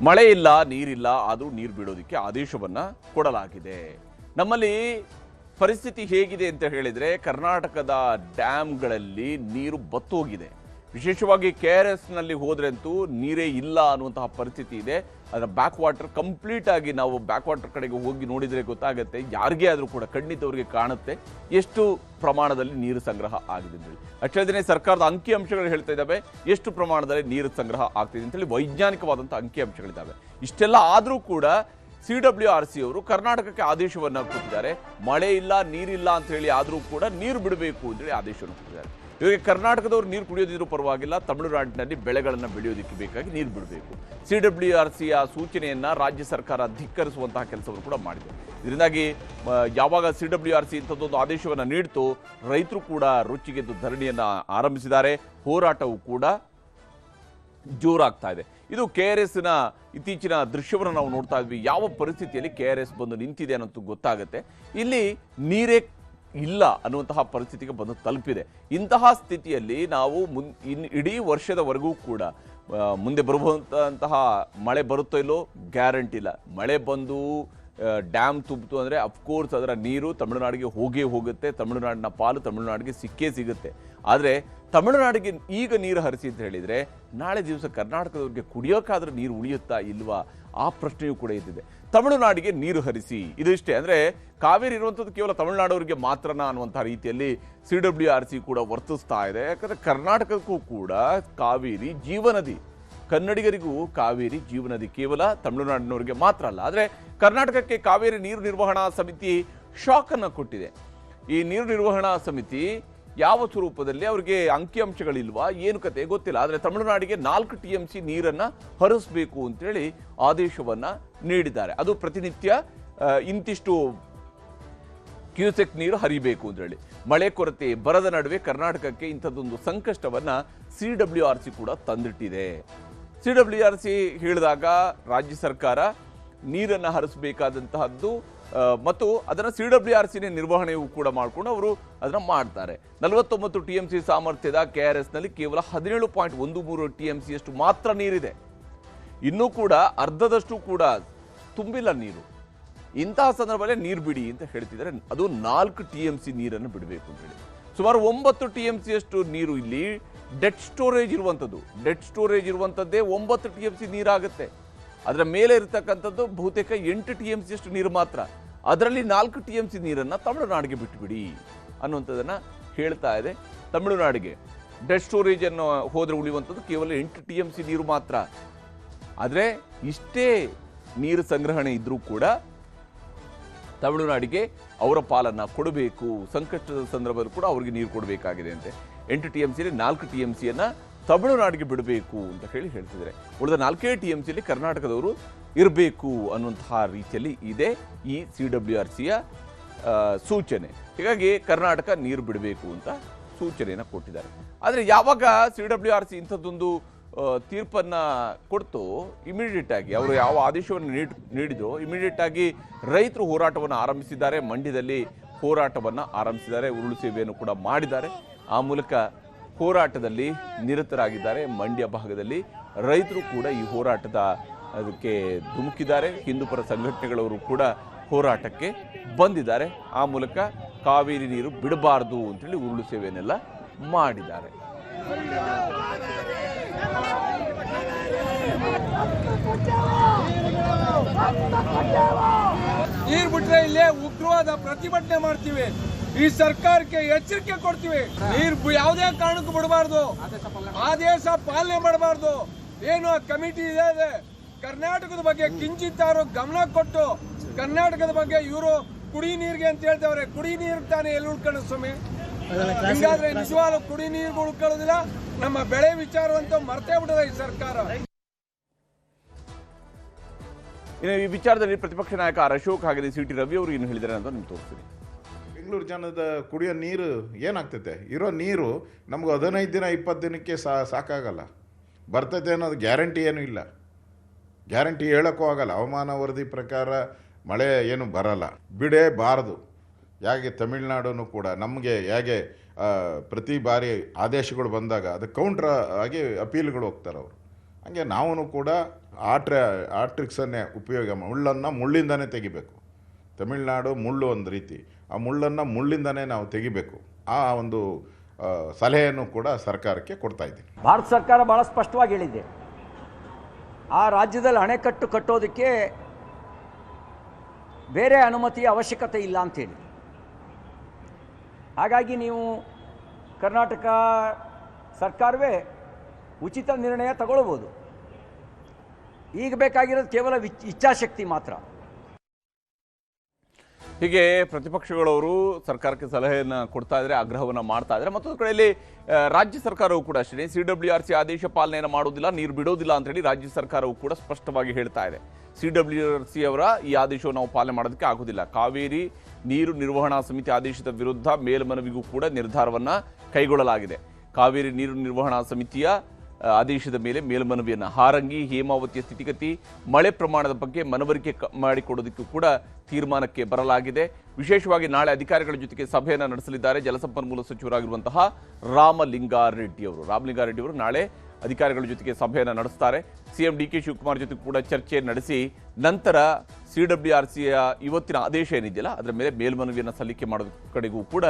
ಮಳೆ ಇಲ್ಲ, ನೀರಿಲ್ಲ, ಆದರೂ ನೀರು ಬಿಡೋದಕ್ಕೆ ಆದೇಶವನ್ನು ಕೊಡಲಾಗಿದೆ. ನಮ್ಮಲ್ಲಿ ಪರಿಸ್ಥಿತಿ ಹೇಗಿದೆ ಅಂತ ಹೇಳಿದರೆ, ಕರ್ನಾಟಕದ ಡ್ಯಾಮ್ಗಳಲ್ಲಿ ನೀರು ಬತ್ತೋಗಿದೆ. ವಿಶೇಷವಾಗಿ KRSನಲ್ಲಿ ಹೋದ್ರೆ ಅಂತೂ ನೀರೇ ಇಲ್ಲ ಅನ್ನುವಂತಹ ಪರಿಸ್ಥಿತಿ ಇದೆ. ಅದರ ಬ್ಯಾಕ್ ವಾಟರ್ ಕಂಪ್ಲೀಟ್ ಆಗಿ ನಾವು ಬ್ಯಾಕ್ ವಾಟರ್ ಕಡೆಗೆ ಹೋಗಿ ನೋಡಿದರೆ ಗೊತ್ತಾಗುತ್ತೆ, ಯಾರಿಗೇ ಆದರೂ ಕೂಡ ಖಂಡಿತವರಿಗೆ ಕಾಣುತ್ತೆ ಎಷ್ಟು ಪ್ರಮಾಣದಲ್ಲಿ ನೀರು ಸಂಗ್ರಹ ಆಗಿದೆ ಅಂತೇಳಿ. ಅಷ್ಟೇ ಸರ್ಕಾರದ ಅಂಕಿಅಂಶಗಳು ಹೇಳ್ತಾ ಇದ್ದಾವೆ ಎಷ್ಟು ಪ್ರಮಾಣದಲ್ಲಿ ನೀರು ಸಂಗ್ರಹ ಆಗ್ತಿದೆ ಅಂತೇಳಿ ವೈಜ್ಞಾನಿಕವಾದಂಥ ಅಂಕಿಅಂಶಗಳಿದ್ದಾವೆ. ಇಷ್ಟೆಲ್ಲ ಆದರೂ ಕೂಡ CWRC ಅವರು ಕರ್ನಾಟಕಕ್ಕೆ ಆದೇಶವನ್ನು ಕೊಟ್ಟಿದ್ದಾರೆ. ಮಳೆ ಇಲ್ಲ, ನೀರಿಲ್ಲ ಅಂತ ಹೇಳಿ ಆದರೂ ಕೂಡ ನೀರು ಬಿಡಬೇಕು ಅಂತೇಳಿ ಆದೇಶವನ್ನು ಕೊಟ್ಟಿದ್ದಾರೆ. ಇವರಿಗೆ ಕರ್ನಾಟಕದವರು ನೀರು ಕುಡಿಯೋದಿದ್ರೂ ಪರವಾಗಿಲ್ಲ, ತಮಿಳುನಾಡಿನಲ್ಲಿ ಬೆಳೆಗಳನ್ನು ಬೆಳೆಯೋದಕ್ಕೆ ಬೇಕಾಗಿ ನೀರು ಬಿಡಬೇಕು. CWRCಯ ಸೂಚನೆಯನ್ನು ರಾಜ್ಯ ಸರ್ಕಾರ ಧಿಕ್ಕರಿಸುವಂತಹ ಕೆಲಸವನ್ನು ಕೂಡ ಮಾಡಿದೆ. ಇದರಿಂದಾಗಿ ಯಾವಾಗ CWRC ಇಂಥದ್ದೊಂದು ಆದೇಶವನ್ನು ನೀಡಿತು, ರೈತರು ಕೂಡ ರುಚಿಗೆದ್ದು ಧರಣಿಯನ್ನು ಆರಂಭಿಸಿದ್ದಾರೆ. ಹೋರಾಟವು ಕೂಡ ಜೋರಾಗ್ತಾ ಇದೆ. ಇದು KRSನ ಇತ್ತೀಚಿನ ದೃಶ್ಯವನ್ನು ನಾವು ನೋಡ್ತಾ ಇದ್ವಿ. ಯಾವ ಪರಿಸ್ಥಿತಿಯಲ್ಲಿ KRS ಬಂದು ನಿಂತಿದೆ ಅನ್ನೋದು ಗೊತ್ತಾಗುತ್ತೆ. ಇಲ್ಲಿ ನೀರೇ ಇಲ್ಲ ಅನ್ನುವಂತಹ ಪರಿಸ್ಥಿತಿಗೆ ಬಂದು ತಲುಪಿದೆ. ಇಂತಹ ಸ್ಥಿತಿಯಲ್ಲಿ ನಾವು ಇಡೀ ವರ್ಷದವರೆಗೂ ಕೂಡ ಮುಂದೆ ಬರುವಂತಹ ಮಳೆ ಬರುತ್ತೋ ಇಲ್ಲೋ ಗ್ಯಾರಂಟಿ ಇಲ್ಲ. ಮಳೆ ಬಂದು ಡ್ಯಾಮ್ ತುಂಬಿತು ಅಂದರೆ ಅಫ್ಕೋರ್ಸ್ ಅದರ ನೀರು ತಮಿಳುನಾಡಿಗೆ ಹೋಗೇ ಹೋಗುತ್ತೆ. ತಮಿಳುನಾಡಿನ ಪಾಲು ತಮಿಳುನಾಡಿಗೆ ಸಿಕ್ಕೇ ಸಿಗುತ್ತೆ. ಆದರೆ ತಮಿಳುನಾಡಿಗೆ ಈಗ ನೀರು ಹರಿಸಿ ಅಂತ ಹೇಳಿದರೆ ನಾಳೆ ದಿವಸ ಕರ್ನಾಟಕದವ್ರಿಗೆ ಕುಡಿಯೋಕ್ಕಾದ್ರೂ ನೀರು ಉಳಿಯುತ್ತಾ ಇಲ್ವಾ ಆ ಪ್ರಶ್ನೆಯೂ ಕೂಡ ಇದ್ದಿದೆ. ತಮಿಳುನಾಡಿಗೆ ನೀರು ಹರಿಸಿ, ಇದಿಷ್ಟೇ. ಅಂದರೆ ಕಾವೇರಿ ಇರುವಂಥದ್ದು ಕೇವಲ ತಮಿಳುನಾಡವರಿಗೆ ಮಾತ್ರನಾ ಅನ್ನುವಂಥ ರೀತಿಯಲ್ಲಿ CWRC ಕೂಡ ವರ್ತಿಸ್ತಾ ಇದೆ. ಯಾಕಂದರೆ ಕರ್ನಾಟಕಕ್ಕೂ ಕೂಡ ಕಾವೇರಿ ಜೀವನದಿ, ಕನ್ನಡಿಗರಿಗೂ ಕಾವೇರಿ ಜೀವನದಿ, ಕೇವಲ ತಮಿಳುನಾಡಿನವರಿಗೆ ಮಾತ್ರ ಅಲ್ಲ. ಆದರೆ ಕರ್ನಾಟಕಕ್ಕೆ ಕಾವೇರಿ ನೀರು ನಿರ್ವಹಣಾ ಸಮಿತಿ ಶಾಕನ್ನು ಕೊಟ್ಟಿದೆ. ಈ ನೀರು ನಿರ್ವಹಣಾ ಸಮಿತಿ ಯಾವ ಸ್ವರೂಪದಲ್ಲಿ ಅವರಿಗೆ ಅಂಕಿಅಂಶಗಳಿಲ್ವಾ, ಏನು ಕತೆ ಗೊತ್ತಿಲ್ಲ. ಆದರೆ ತಮಿಳುನಾಡಿಗೆ 4 TMC ನೀರನ್ನು ಹರಿಸಬೇಕು ಅಂತೇಳಿ ಆದೇಶವನ್ನು ನೀಡಿದ್ದಾರೆ. ಅದು ಪ್ರತಿನಿತ್ಯ ಇಂತಿಷ್ಟು ಕ್ಯೂಸೆಕ್ ನೀರು ಹರಿಬೇಕು ಅಂತೇಳಿ. ಮಳೆ ಕೊರತೆ ಬರದ ನಡುವೆ ಕರ್ನಾಟಕಕ್ಕೆ ಇಂಥದ್ದೊಂದು ಸಂಕಷ್ಟವನ್ನು CWRC ಕೂಡ ತಂದಿಟ್ಟಿದೆ. CWRC ಹೇಳಿದಾಗ ರಾಜ್ಯ ಸರ್ಕಾರ ನೀರನ್ನು ಹರಿಸಬೇಕಾದಂತಹದ್ದು ಮತ್ತು ಅದನ್ನು CWRCನೇ ನಿರ್ವಹಣೆಯೂ ಕೂಡ ಮಾಡಿಕೊಂಡು ಅವರು ಅದನ್ನು ಮಾಡ್ತಾರೆ. 49 TMC ಸಾಮರ್ಥ್ಯದ KRSನಲ್ಲಿ ಕೇವಲ 17.13 TMC ಅಷ್ಟು ಮಾತ್ರ ನೀರಿದೆ. ಇನ್ನೂ ಕೂಡ ಅರ್ಧದಷ್ಟು ಕೂಡ ತುಂಬಿಲ್ಲ ನೀರು. ಇಂತಹ ಸಂದರ್ಭದಲ್ಲಿ ನೀರು ಬಿಡಿ ಅಂತ ಹೇಳ್ತಿದ್ದಾರೆ. ಅದು 4 TMC ನೀರನ್ನು ಬಿಡಬೇಕು ಅಂತ ಹೇಳಿ. ಸುಮಾರು 9 TMC ಅಷ್ಟು ನೀರು ಇಲ್ಲಿ ಡೆಡ್ ಸ್ಟೋರೇಜ್ ಇರುವಂಥದ್ದು. ಡೆಡ್ ಸ್ಟೋರೇಜ್ ಇರುವಂಥದ್ದೇ 9 TMC ನೀರಾಗುತ್ತೆ. ಅದರ ಮೇಲೆ ಇರತಕ್ಕಂಥದ್ದು ಬಹುತೇಕ 8 TMC ಅಷ್ಟು ನೀರು ಮಾತ್ರ. ಅದರಲ್ಲಿ 4 TMC ನೀರನ್ನು ತಮಿಳುನಾಡಿಗೆ ಬಿಟ್ಟುಬಿಡಿ ಅನ್ನುವಂಥದ್ದನ್ನು ಹೇಳ್ತಾ ಇದೆ. ತಮಿಳುನಾಡಿಗೆ ಡೆಡ್ ಸ್ಟೋರೇಜನ್ನು ಹೋದರೆ ಉಳಿಯುವಂಥದ್ದು ಕೇವಲ 8 TMC ನೀರು ಮಾತ್ರ. ಆದರೆ ಇಷ್ಟೇ ನೀರು ಸಂಗ್ರಹಣೆ ಇದ್ದರೂ ಕೂಡ ತಮಿಳುನಾಡಿಗೆ ಅವರ ಪಾಲನ್ನು ಕೊಡಬೇಕು. ಸಂಕಷ್ಟದ ಸಂದರ್ಭದಲ್ಲಿ ಕೂಡ ಅವರಿಗೆ ನೀರು ಕೊಡಬೇಕಾಗಿದೆ ಅಂತೆ. 8 TMCಯಲ್ಲಿ 4 TMCಯನ್ನು ತಮಿಳುನಾಡಿಗೆ ಬಿಡಬೇಕು ಅಂತ ಹೇಳ್ತಿದ್ದಾರೆ. ಉಳಿದ 4 TMCಯಲ್ಲಿ ಕರ್ನಾಟಕದವರು ಇರಬೇಕು ಅನ್ನುವಂತಹ ರೀತಿಯಲ್ಲಿ ಇದೆ ಈ CWRCಯ ಸೂಚನೆ. ಹೀಗಾಗಿ ಕರ್ನಾಟಕ ನೀರು ಬಿಡಬೇಕು ಅಂತ ಸೂಚನೆಯನ್ನು ಕೊಟ್ಟಿದ್ದಾರೆ. ಆದರೆ ಯಾವಾಗ CWRC ಇಂಥದ್ದೊಂದು ತೀರ್ಪನ್ನು ಕೊಡ್ತು, ಇಮಿಡಿಯೇಟ್ ಆಗಿ ಅವರು ಯಾವ ಆದೇಶವನ್ನು ನೀಡಿದೋ ಇಮಿಡಿಯೇಟ್ ಆಗಿ ರೈತರು ಹೋರಾಟವನ್ನು ಆರಂಭಿಸಿದ್ದಾರೆ. ಮಂಡ್ಯದಲ್ಲಿ ಹೋರಾಟವನ್ನು ಆರಂಭಿಸಿದ್ದಾರೆ. ಉರುಳು ಸೇವೆಯನ್ನು ಕೂಡ ಮಾಡಿದ್ದಾರೆ. ಆ ಮೂಲಕ ಹೋರಾಟದಲ್ಲಿ ನಿರತರಾಗಿದ್ದಾರೆ. ಮಂಡ್ಯ ಭಾಗದಲ್ಲಿ ರೈತರು ಕೂಡ ಈ ಹೋರಾಟದ ಅದಕ್ಕೆ ಧುಮುಕಿದ್ದಾರೆ. ಹಿಂದೂಪರ ಸಂಘಟನೆಗಳವರು ಕೂಡ ಹೋರಾಟಕ್ಕೆ ಬಂದಿದ್ದಾರೆ. ಆ ಮೂಲಕ ಕಾವೇರಿ ನೀರು ಬಿಡಬಾರ್ದು ಅಂತೇಳಿ ಉರುಳು ಸೇವೆಯನ್ನೆಲ್ಲ ಮಾಡಿದ್ದಾರೆ. ನೀರು ಬಿಟ್ರೆ ಇಲ್ಲೇ ಉಗ್ರವಾದ ಪ್ರತಿಭಟನೆ ಮಾಡ್ತೀವಿ. ಈ ಸರ್ಕಾರಕ್ಕೆ ಎಚ್ಚರಿಕೆ ಕೊಡ್ತೀವಿ. ನೀರು ಯಾವುದೇ ಕಾರಣಕ್ಕೂ ಬಿಡಬಾರ್ದು, ಆದೇಶ ಪಾಲನೆ ಮಾಡಬಾರ್ದು. ಏನು ಕಮಿಟಿ ಇದೆ, ಕರ್ನಾಟಕದ ಬಗ್ಗೆ ಕಿಂಚಿತ್ತಾರು ಗಮನ ಕೊಟ್ಟು ಕರ್ನಾಟಕದ ಬಗ್ಗೆ ಇವರು ಕುಡಿ ನೀರಿಗೆ ಅಂತ ಹೇಳ್ತಾವ್ರೆ. ಕುಡಿ ನೀರು ತಾನೇ ಎಲ್ಲಿ ಉಳ್ಕೊಳ್ಳೋ ಸ್ವಾಮಿ? ಹಿಂಗಾದ್ರೆ ನಿಜವಾಗ್ಲೂ ಕುಡಿ ನೀರು ಉಳ್ಕೊಳ್ಳೋದಿಲ್ಲ. ನಮ್ಮ ಬೆಳೆ ವಿಚಾರವಂತೂ ಮರ್ತೇ ಬಿಡದ ಈ ಸರ್ಕಾರ. ಇನ್ನು ಈ ವಿಚಾರದಲ್ಲಿ ಪ್ರತಿಪಕ್ಷ ನಾಯಕ ಅಶೋಕ್ ಹಾಗೆ CT ರವಿ ಅವರು ಏನು ಹೇಳಿದ್ದಾರೆ ಅಂತ ನಿಮ್ಗೆ ತೋರಿಸ್ತೀನಿ. ಬೆಂಗಳೂರು ಜನದ ಕುಡಿಯೋ ನೀರು ಏನಾಗ್ತೈತೆ? ಇರೋ ನೀರು ನಮ್ಗೆ 15 ದಿನ 20 ದಿನಕ್ಕೆ ಸಾಕಾಗಲ್ಲ. ಬರ್ತೈತೆ ಅನ್ನೋದು ಗ್ಯಾರಂಟಿ ಏನೂ ಇಲ್ಲ. ಗ್ಯಾರಂಟಿ ಹೇಳೋಕ್ಕೂ ಆಗಲ್ಲ. ಹವಾಮಾನ ವರದಿ ಪ್ರಕಾರ ಮಳೆ ಏನು ಬರಲ್ಲ, ಬಿಡೇಬಾರದು. ಹೇಗೆ ತಮಿಳುನಾಡು ಕೂಡ ನಮಗೆ ಹೇಗೆ ಪ್ರತಿ ಬಾರಿ ಆದೇಶಗಳು ಬಂದಾಗ ಅದು ಕೌಂಟ್ರ್ ಆಗಿ ಅಪೀಲ್ಗಳು ಹೋಗ್ತಾರೆ ಅವರು. ಹಾಗೆ ನಾವು ಕೂಡ ಆ ಟ್ರಿಕ್ಸನ್ನೇ ಉಪಯೋಗ ಮುಳ್ಳನ್ನು ಮುಳ್ಳಿಂದನೇ ತೆಗಿಬೇಕು. ತಮಿಳುನಾಡು ಮುಳ್ಳು ಒಂದು ರೀತಿ, ಆ ಮುಳ್ಳನ್ನು ಮುಳ್ಳಿಂದನೇ ನಾವು ತೆಗಿಬೇಕು. ಆ ಒಂದು ಸಲಹೆಯನ್ನು ಕೂಡ ಸರ್ಕಾರಕ್ಕೆ ಕೊಡ್ತಾ ಇದ್ದೀನಿ. ಭಾರತ ಸರ್ಕಾರ ಭಾಳ ಸ್ಪಷ್ಟವಾಗಿ ಹೇಳಿದೆ, ಆ ರಾಜ್ಯದಲ್ಲಿ ಅಣೆಕಟ್ಟು ಕಟ್ಟೋದಕ್ಕೆ ಬೇರೆ ಅನುಮತಿಯ ಅವಶ್ಯಕತೆ ಇಲ್ಲ ಅಂತೇಳಿ. ಹಾಗಾಗಿ ನೀವು ಕರ್ನಾಟಕ ಸರ್ಕಾರವೇ ಉಚಿತ ನಿರ್ಣಯ ತಗೊಳ್ಬೋದು. ಈಗ ಬೇಕಾಗಿರೋದು ಕೇವಲ ಇಚ್ಛಾಶಕ್ತಿ ಮಾತ್ರ. ಹೀಗೆ ಪ್ರತಿಪಕ್ಷಗಳವರು ಸರ್ಕಾರಕ್ಕೆ ಸಲಹೆಯನ್ನು ಕೊಡ್ತಾ ಇದ್ದಾರೆ, ಆಗ್ರಹವನ್ನು ಮಾಡ್ತಾ ಇದ್ದಾರೆ. ಮತ್ತೊಂದು ಕಡೆಯಲ್ಲಿ ರಾಜ್ಯ ಸರ್ಕಾರವು ಕೂಡ ಅಷ್ಟೇ CWRC ಆದೇಶ ಪಾಲನೆಯನ್ನು ಮಾಡೋದಿಲ್ಲ, ನೀರು ಬಿಡೋದಿಲ್ಲ ಅಂತ ಹೇಳಿ ರಾಜ್ಯ ಸರ್ಕಾರವು ಕೂಡ ಸ್ಪಷ್ಟವಾಗಿ ಹೇಳ್ತಾ ಇದೆ. CWRC ಅವರ ಈ ಆದೇಶವನ್ನು ನಾವು ಪಾಲನೆ ಮಾಡೋದಕ್ಕೆ ಆಗೋದಿಲ್ಲ. ಕಾವೇರಿ ನೀರು ನಿರ್ವಹಣಾ ಸಮಿತಿ ಆದೇಶದ ವಿರುದ್ಧ ಮೇಲ್ಮನವಿಗೂ ಕೂಡ ನಿರ್ಧಾರವನ್ನು ಕೈಗೊಳ್ಳಲಾಗಿದೆ. ಕಾವೇರಿ ನೀರು ನಿರ್ವಹಣಾ ಸಮಿತಿಯ ಆದೇಶದ ಮೇಲೆ ಮೇಲ್ಮನವಿಯನ್ನು ಹಾರಂಗಿ ಹೇಮಾವತಿಯ ಸ್ಥಿತಿಗತಿ ಮಳೆ ಪ್ರಮಾಣದ ಬಗ್ಗೆ ಮನವರಿಕೆ ಮಾಡಿಕೊಡೋದಕ್ಕೂ ಕೂಡ ತೀರ್ಮಾನಕ್ಕೆ ಬರಲಾಗಿದೆ. ವಿಶೇಷವಾಗಿ ನಾಳೆ ಅಧಿಕಾರಿಗಳ ಜೊತೆಗೆ ಸಭೆಯನ್ನು ನಡೆಸಲಿದ್ದಾರೆ ಜಲಸಂಪನ್ಮೂಲ ಸಚಿವರಾಗಿರುವಂತಹ ರಾಮಲಿಂಗಾರೆಡ್ಡಿ ಅವರು ನಾಳೆ ಅಧಿಕಾರಿಗಳ ಜೊತೆಗೆ ಸಭೆಯನ್ನು ನಡೆಸ್ತಾರೆ. CM DK ಶಿವಕುಮಾರ್ ಜೊತೆ ಕೂಡ ಚರ್ಚೆ ನಡೆಸಿ ನಂತರ CWRCಯ ಇವತ್ತಿನ ಆದೇಶ ಏನಿದೆಯಲ್ಲ ಅದರ ಮೇಲೆ ಮೇಲ್ಮನವಿಯನ್ನು ಸಲ್ಲಿಕೆ ಮಾಡೋದ ಕಡೆಗೂ ಕೂಡ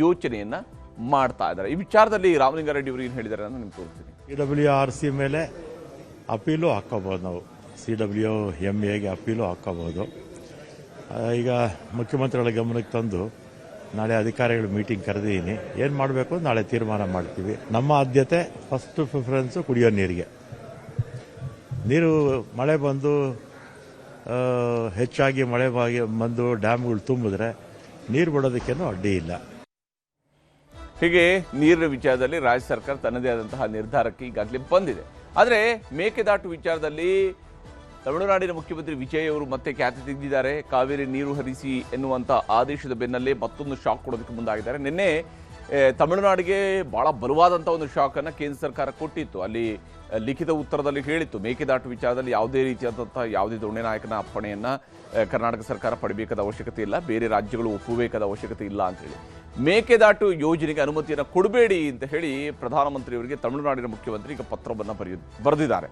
ಯೋಚನೆಯನ್ನು ಮಾಡ್ತಾ ಇದ್ದಾರೆ. ಈ ವಿಚಾರದಲ್ಲಿ ರಾಮಲಿಂಗಾರೆಡ್ಡಿ ಅವರು ಏನು ಹೇಳಿದ್ದಾರೆ ಅಂತ ನಿಮ್ಗೆ ತೋರಿಸ್ತೀನಿ. CWRC ಮೇಲೆ ಅಪೀಲು ಹಾಕೋಬಹುದು, ನಾವು CWMAಗೆ ಅಪೀಲು ಹಾಕೋಬಹುದು. ಈಗ ಮುಖ್ಯಮಂತ್ರಿಗಳ ಗಮನಕ್ಕೆ ತಂದು ನಾಳೆ ಅಧಿಕಾರಿಗಳ ಮೀಟಿಂಗ್ ಕರೆದಿದ್ದೀನಿ. ಏನು ಮಾಡಬೇಕು ನಾಳೆ ತೀರ್ಮಾನ ಮಾಡ್ತೀವಿ. ನಮ್ಮ ಆದ್ಯತೆ ಫಸ್ಟ್ ಪ್ರಿಫರೆನ್ಸು ಕುಡಿಯೋ ನೀರಿಗೆ. ನೀರು ಮಳೆ ಬಂದು ಹೆಚ್ಚಾಗಿ ಮಳೆ ಬಂದು ಡ್ಯಾಮ್ಗಳು ತುಂಬಿದ್ರೆ ನೀರು ಬಿಡೋದಕ್ಕೇನು ಅಡ್ಡಿ ಇಲ್ಲ. ಹೀಗೆ ನೀರಿನ ವಿಚಾರದಲ್ಲಿ ರಾಜ್ಯ ಸರ್ಕಾರ ತನ್ನದೇ ಆದಂತಹ ನಿರ್ಧಾರಕ್ಕೆ ಈಗಾಗಲೇ ಬಂದಿದೆ. ಆದರೆ ಮೇಕೆದಾಟು ವಿಚಾರದಲ್ಲಿ ತಮಿಳುನಾಡಿನ ಮುಖ್ಯಮಂತ್ರಿ ವಿಜಯ್ ಅವರು ಮತ್ತೆ ಖ್ಯಾತಿ ತೆಗೆದಿದ್ದಾರೆ. ಕಾವೇರಿ ನೀರು ಹರಿಸಿ ಎನ್ನುವಂಥ ಆದೇಶದ ಬೆನ್ನಲ್ಲೇ ಮತ್ತೊಂದು ಶಾಕ್ ಕೊಡೋದಕ್ಕೆ ಮುಂದಾಗಿದ್ದಾರೆ. ನಿನ್ನೆ ತಮಿಳುನಾಡಿಗೆ ಬಹಳ ಬಲವಾದಂಥ ಒಂದು ಶಾಕನ್ನು ಕೇಂದ್ರ ಸರ್ಕಾರ ಕೊಟ್ಟಿತ್ತು. ಅಲ್ಲಿ ಲಿಖಿತ ಉತ್ತರದಲ್ಲಿ ಹೇಳಿತ್ತು, ಮೇಕೆದಾಟು ವಿಚಾರದಲ್ಲಿ ಯಾವುದೇ ರೀತಿಯಾದಂತಹ ಯಾವುದೇ ದೊಣ್ಣೆ ನಾಯಕನ ಅಪ್ಪಣೆಯನ್ನು ಕರ್ನಾಟಕ ಸರ್ಕಾರ ಪಡಿಬೇಕಾದ ಅವಶ್ಯಕತೆ ಇಲ್ಲ, ಬೇರೆ ರಾಜ್ಯಗಳು ಒಪ್ಪಬೇಕಾದ ಅವಶ್ಯಕತೆ ಇಲ್ಲ ಅಂತ ಹೇಳಿ. ಮೇಕೆದಾಟು ಯೋಜನೆಗೆ ಅನುಮತಿಯನ್ನು ಕೊಡಬೇಡಿ ಅಂತ ಹೇಳಿ ಪ್ರಧಾನಮಂತ್ರಿಯವರಿಗೆ ತಮಿಳುನಾಡಿನ ಮುಖ್ಯಮಂತ್ರಿ ಈಗ ಪತ್ರವನ್ನು ಬರೆದಿದ್ದಾರೆ.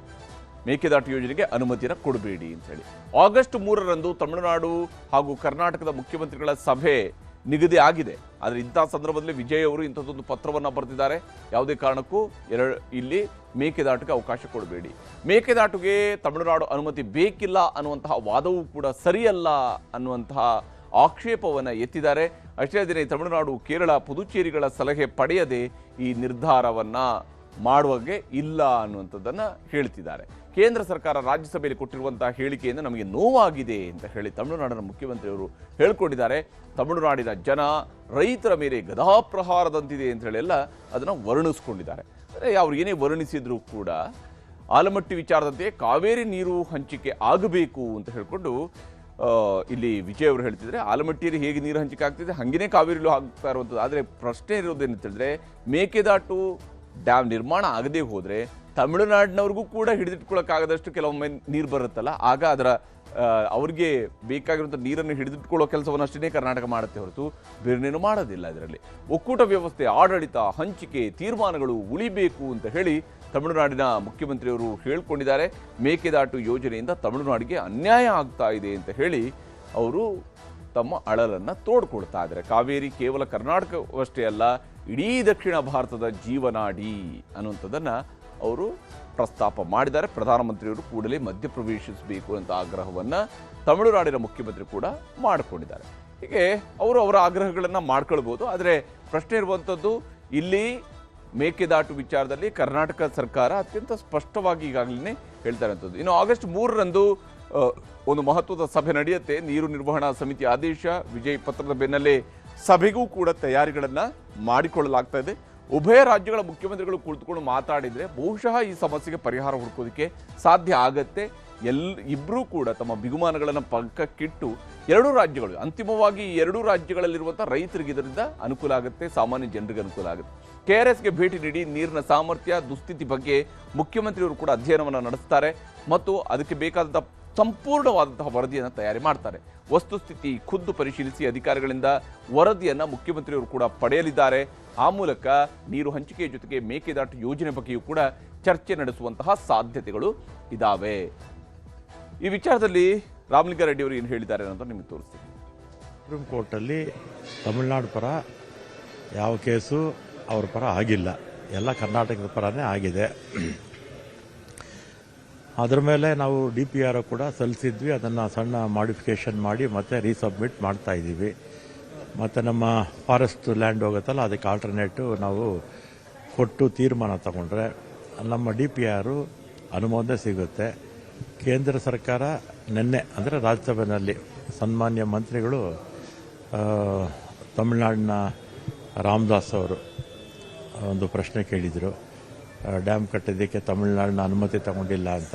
ಮೇಕೆದಾಟು ಯೋಜನೆಗೆ ಅನುಮತಿಯನ್ನು ಕೊಡಬೇಡಿ ಅಂತ ಹೇಳಿ. ಆಗಸ್ಟ್ 3ರಂದು ತಮಿಳುನಾಡು ಹಾಗೂ ಕರ್ನಾಟಕದ ಮುಖ್ಯಮಂತ್ರಿಗಳ ಸಭೆ ನಿಗದಿ ಆಗಿದೆ. ಆದರೆ ಇಂಥ ಸಂದರ್ಭದಲ್ಲಿ ವಿಜಯ್ ಅವರು ಇಂಥದ್ದೊಂದು ಪತ್ರವನ್ನು ಬರೆದಿದ್ದಾರೆ. ಯಾವುದೇ ಕಾರಣಕ್ಕೂ ಇಲ್ಲಿ ಮೇಕೆದಾಟುಗೆ ಅವಕಾಶ ಕೊಡಬೇಡಿ, ಮೇಕೆದಾಟುಗೆ ತಮಿಳುನಾಡು ಅನುಮತಿ ಬೇಕಿಲ್ಲ ಅನ್ನುವಂತಹ ವಾದವೂ ಕೂಡ ಸರಿಯಲ್ಲ ಅನ್ನುವಂತಹ ಆಕ್ಷೇಪವನ್ನು ಎತ್ತಿದ್ದಾರೆ. ಅಷ್ಟೇ ಅಲ್ಲದೆ ತಮಿಳುನಾಡು, ಕೇರಳ, ಪುದುಚೇರಿಗಳ ಸಲಹೆ ಪಡೆಯದೆ ಈ ನಿರ್ಧಾರವನ್ನು ಮಾಡುವಾಗೆ ಇಲ್ಲ ಅನ್ನುವಂಥದ್ದನ್ನು ಹೇಳ್ತಿದ್ದಾರೆ. ಕೇಂದ್ರ ಸರ್ಕಾರ ರಾಜ್ಯಸಭೆಯಲ್ಲಿ ಕೊಟ್ಟಿರುವಂತಹ ಹೇಳಿಕೆಯಿಂದ ನಮಗೆ ನೋವಾಗಿದೆ ಅಂತ ಹೇಳಿ ತಮಿಳುನಾಡಿನ ಮುಖ್ಯಮಂತ್ರಿಯವರು ಹೇಳ್ಕೊಂಡಿದ್ದಾರೆ. ತಮಿಳುನಾಡಿನ ಜನ ರೈತರ ಮೇಲೆ ಗದಾಪ್ರಹಾರದಂತಿದೆ ಅಂತ ಹೇಳಿ ಎಲ್ಲ ಅದನ್ನು ವರ್ಣಿಸ್ಕೊಂಡಿದ್ದಾರೆ. ಅಂದರೆ ಅವ್ರು ಏನೇ ವರ್ಣಿಸಿದ್ರು ಕೂಡ ಆಲಮಟ್ಟಿ ವಿಚಾರದಂತೆ ಕಾವೇರಿ ನೀರು ಹಂಚಿಕೆ ಆಗಬೇಕು ಅಂತ ಹೇಳಿಕೊಂಡು ಇಲ್ಲಿ ವಿಜಯ್ ಅವರು ಹೇಳ್ತಿದ್ರೆ, ಆಲಮಟ್ಟಿಯಲ್ಲಿ ಹೇಗೆ ನೀರು ಹಂಚಿಕೆ ಆಗ್ತಿದೆ ಹಾಗೇನೇ ಕಾವೇರಿಲೂ ಆಗ್ತಾ ಇರುವಂಥದ್ದು. ಆದರೆ ಪ್ರಶ್ನೆ ಇರೋದೇನು ಹೇಳಿದ್ರೆ, ಮೇಕೆದಾಟು ಡ್ಯಾಮ್ ನಿರ್ಮಾಣ ಆಗದೆ ಹೋದರೆ ತಮಿಳುನಾಡಿನವ್ರಿಗೂ ಕೂಡ ಹಿಡಿದಿಟ್ಕೊಳ್ಳೋಕ್ಕಾಗದಷ್ಟು ಕೆಲವೊಮ್ಮೆ ನೀರು ಬರುತ್ತಲ್ಲ, ಆಗ ಅದರ ಅವ್ರಿಗೆ ಬೇಕಾಗಿರುವಂಥ ನೀರನ್ನು ಹಿಡಿದಿಟ್ಕೊಳ್ಳೋ ಕೆಲಸವನ್ನು ಅಷ್ಟೇ ಕರ್ನಾಟಕ ಮಾಡುತ್ತೆ ಹೊರತು ಬೇರೆನೇನು ಮಾಡೋದಿಲ್ಲ. ಇದರಲ್ಲಿ ಒಕ್ಕೂಟ ವ್ಯವಸ್ಥೆ, ಆಡಳಿತ, ಹಂಚಿಕೆ, ತೀರ್ಮಾನಗಳು ಉಳಿಬೇಕು ಅಂತ ಹೇಳಿ ತಮಿಳುನಾಡಿನ ಮುಖ್ಯಮಂತ್ರಿಯವರು ಹೇಳ್ಕೊಂಡಿದ್ದಾರೆ. ಮೇಕೆದಾಟು ಯೋಜನೆಯಿಂದ ತಮಿಳುನಾಡಿಗೆ ಅನ್ಯಾಯ ಆಗ್ತಾ ಇದೆ ಅಂತ ಹೇಳಿ ಅವರು ತಮ್ಮ ಅಳಲನ್ನು ತೋಡ್ಕೊಳ್ತಾ ಇದ್ದಾರೆ. ಕಾವೇರಿ ಕೇವಲ ಕರ್ನಾಟಕವಷ್ಟೇ ಅಲ್ಲ, ಇಡೀ ದಕ್ಷಿಣ ಭಾರತದ ಜೀವನಾಡಿ ಅನ್ನುವಂಥದ್ದನ್ನು ಅವರು ಪ್ರಸ್ತಾಪ ಮಾಡಿದ್ದಾರೆ. ಪ್ರಧಾನಮಂತ್ರಿಯವರು ಕೂಡಲೇ ಮಧ್ಯಪ್ರವೇಶಿಸಬೇಕು ಅಂತ ಆಗ್ರಹವನ್ನು ತಮಿಳುನಾಡಿನ ಮುಖ್ಯಮಂತ್ರಿ ಕೂಡ ಮಾಡಿಕೊಂಡಿದ್ದಾರೆ. ಹೀಗೆ ಅವರು ಅವರ ಆಗ್ರಹಗಳನ್ನು ಮಾಡ್ಕೊಳ್ಬೋದು. ಆದರೆ ಪ್ರಶ್ನೆ ಇರುವಂಥದ್ದು, ಇಲ್ಲಿ ಮೇಕೆದಾಟು ವಿಚಾರದಲ್ಲಿ ಕರ್ನಾಟಕ ಸರ್ಕಾರ ಅತ್ಯಂತ ಸ್ಪಷ್ಟವಾಗಿ ಈಗಾಗಲೇ ಹೇಳ್ತಾ ಇರುವಂಥದ್ದು. ಇನ್ನು ಆಗಸ್ಟ್ 3ರಂದು ಒಂದು ಮಹತ್ವದ ಸಭೆ ನಡೆಯುತ್ತೆ. ನೀರು ನಿರ್ವಹಣಾ ಸಮಿತಿ ಆದೇಶ, ವಿಜಯ್ ಪತ್ರದ ಬೆನ್ನಲ್ಲೇ ಸಭೆಗೂ ಕೂಡ ತಯಾರಿಗಳನ್ನು ಮಾಡಿಕೊಳ್ಳಲಾಗ್ತಾ ಇದೆ. ಉಭಯ ರಾಜ್ಯಗಳ ಮುಖ್ಯಮಂತ್ರಿಗಳು ಕುಳಿತುಕೊಂಡು ಮಾತಾಡಿದರೆ ಬಹುಶಃ ಈ ಸಮಸ್ಯೆಗೆ ಪರಿಹಾರ ಹುಡುಕೋದಕ್ಕೆ ಸಾಧ್ಯ ಆಗತ್ತೆ. ಇಬ್ಬರೂ ಕೂಡ ತಮ್ಮ ಬಿಗುಮಾನಗಳನ್ನು ಪಕ್ಕಕ್ಕಿಟ್ಟು ಎರಡೂ ರಾಜ್ಯಗಳು, ಅಂತಿಮವಾಗಿ ಎರಡೂ ರಾಜ್ಯಗಳಲ್ಲಿರುವಂಥ ರೈತರಿಗೆ ಇದರಿಂದ ಅನುಕೂಲ ಆಗುತ್ತೆ, ಸಾಮಾನ್ಯ ಜನರಿಗೆ ಅನುಕೂಲ ಆಗುತ್ತೆ. KRSಗೆ ಭೇಟಿ ನೀಡಿ ನೀರಿನ ಸಾಮರ್ಥ್ಯ, ದುಸ್ಥಿತಿ ಬಗ್ಗೆ ಮುಖ್ಯಮಂತ್ರಿಯವರು ಕೂಡ ಅಧ್ಯಯನವನ್ನು ನಡೆಸ್ತಾರೆ ಮತ್ತು ಅದಕ್ಕೆ ಬೇಕಾದಂಥ ಸಂಪೂರ್ಣವಾದಂತಹ ವರದಿಯನ್ನು ತಯಾರಿ ಮಾಡ್ತಾರೆ. ವಸ್ತುಸ್ಥಿತಿ ಖುದ್ದು ಪರಿಶೀಲಿಸಿ ಅಧಿಕಾರಿಗಳಿಂದ ವರದಿಯನ್ನು ಮುಖ್ಯಮಂತ್ರಿಯವರು ಕೂಡ ಪಡೆಯಲಿದ್ದಾರೆ. ಆ ಮೂಲಕ ನೀರು ಹಂಚಿಕೆಯ ಜೊತೆಗೆ ಮೇಕೆದಾಟು ಯೋಜನೆ ಬಗ್ಗೆಯೂ ಕೂಡ ಚರ್ಚೆ ನಡೆಸುವಂತಹ ಸಾಧ್ಯತೆಗಳು ಇದಾವೆ. ಈ ವಿಚಾರದಲ್ಲಿ ರಾಮಲಿಂಗಾರೆಡ್ಡಿ ಅವರು ಏನು ಹೇಳಿದ್ದಾರೆ ಅಂತ ನಿಮಗೆ ತೋರಿಸ್ತೀನಿ. ಸುಪ್ರೀಂ ಕೋರ್ಟಲ್ಲಿ ತಮಿಳುನಾಡು ಪರ ಯಾವ ಕೇಸು ಅವ್ರ ಪರ ಆಗಿಲ್ಲ, ಎಲ್ಲ ಕರ್ನಾಟಕದ ಪರನೇ ಆಗಿದೆ. ಅದರ ಮೇಲೆ ನಾವು DPR ಕೂಡ ಸಲ್ಲಿಸಿದ್ವಿ, ಅದನ್ನು ಸಣ್ಣ ಮಾಡಿಫಿಕೇಷನ್ ಮಾಡಿ ಮತ್ತೆ ರೀಸಬ್ಮಿಟ್ ಮಾಡ್ತಾ ಇದ್ದೀವಿ. ಮತ್ತು ನಮ್ಮ ಫಾರೆಸ್ಟ್ ಲ್ಯಾಂಡ್ ಹೋಗುತ್ತಲ್ಲ, ಅದಕ್ಕೆ ಆಲ್ಟರ್ನೇಟಿವ್ ನಾವು ಕೊಟ್ಟು ತೀರ್ಮಾನ ತಗೊಂಡ್ರೆ ನಮ್ಮ DPR ಅನುಮೋದನೆ ಸಿಗುತ್ತೆ. ಕೇಂದ್ರ ಸರ್ಕಾರ ನಿನ್ನೆ ಅಂದರೆ ರಾಜ್ಯಸಭೆಯಲ್ಲಿ ಸನ್ಮಾನ್ಯ ಮಂತ್ರಿಗಳು ತಮಿಳುನಾಡಿನ ರಾಮದಾಸ್ ಅವರು ಒಂದು ಪ್ರಶ್ನೆ ಕೇಳಿದರು, ಡ್ಯಾಮ್ ಕಟ್ಟೋದಕ್ಕೆ ತಮಿಳುನಾಡಿನ ಅನುಮತಿ ತಗೊಂಡಿಲ್ಲ ಅಂತ.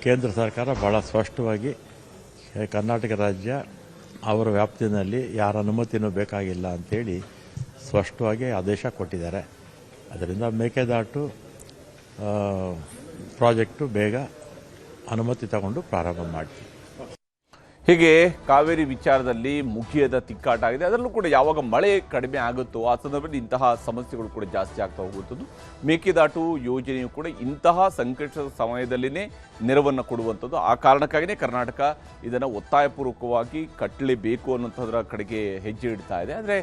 ಕೇಂದ್ರ ಸರ್ಕಾರ ಭಾಳ ಸ್ಪಷ್ಟವಾಗಿ ಕರ್ನಾಟಕ ರಾಜ್ಯ ಅವರ ವ್ಯಾಪ್ತಿಯಲ್ಲಿ ಯಾರ ಅನುಮತಿನೂ ಬೇಕಾಗಿಲ್ಲ ಅಂಥೇಳಿ ಸ್ಪಷ್ಟವಾಗಿ ಆದೇಶ ಕೊಟ್ಟಿದ್ದಾರೆ. ಅದರಿಂದ ಮೇಕೆದಾಟು ಪ್ರಾಜೆಕ್ಟು ಬೇಗ ಅನುಮತಿ ತಗೊಂಡು ಪ್ರಾರಂಭ ಮಾಡ್ತೀವಿ. ಹೀಗೆ ಕಾವೇರಿ ವಿಚಾರದಲ್ಲಿ ಮುಗಿಯದ ತಿಕ್ಕಾಟ ಆಗಿದೆ. ಅದರಲ್ಲೂ ಕೂಡ ಯಾವಾಗ ಮಳೆ ಕಡಿಮೆ ಆಗುತ್ತೋ ಆ ಸಂದರ್ಭದಲ್ಲಿ ಇಂತಹ ಸಮಸ್ಯೆಗಳು ಕೂಡ ಜಾಸ್ತಿ ಆಗ್ತಾ ಹೋಗುವಂಥದ್ದು. ಮೇಕೆದಾಟು ಯೋಜನೆಯು ಕೂಡ ಇಂತಹ ಸಂಕಷ್ಟದ ಸಮಯದಲ್ಲಿನೇ ನೆರವನ್ನು ಕೊಡುವಂಥದ್ದು. ಆ ಕಾರಣಕ್ಕಾಗಿಯೇ ಕರ್ನಾಟಕ ಇದನ್ನು ಒತ್ತಾಯಪೂರ್ವಕವಾಗಿ ಕಟ್ಟಲೇಬೇಕು ಅನ್ನೋಂಥದ್ರ ಕಡೆಗೆ ಹೆಜ್ಜೆ ಇಡ್ತಾ ಇದೆ. ಆದರೆ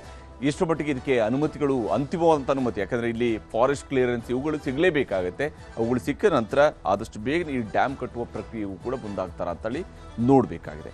ಎಷ್ಟು ಮಟ್ಟಿಗೆ ಇದಕ್ಕೆ ಅನುಮತಿಗಳು, ಅಂತಿಮವಾದಂಥ ಅನುಮತಿ, ಯಾಕಂದರೆ ಇಲ್ಲಿ ಫಾರೆಸ್ಟ್ ಕ್ಲಿಯರೆನ್ಸ್ ಇವುಗಳು ಸಿಗಲೇಬೇಕಾಗುತ್ತೆ. ಅವುಗಳು ಸಿಕ್ಕ ನಂತರ ಆದಷ್ಟು ಬೇಗ ಈ ಡ್ಯಾಮ್ ಕಟ್ಟುವ ಪ್ರಕ್ರಿಯೆಯೂ ಕೂಡ ಮುಂದಾಗ್ತಾರ ಅಂತೇಳಿ ನೋಡಬೇಕಾಗಿದೆ.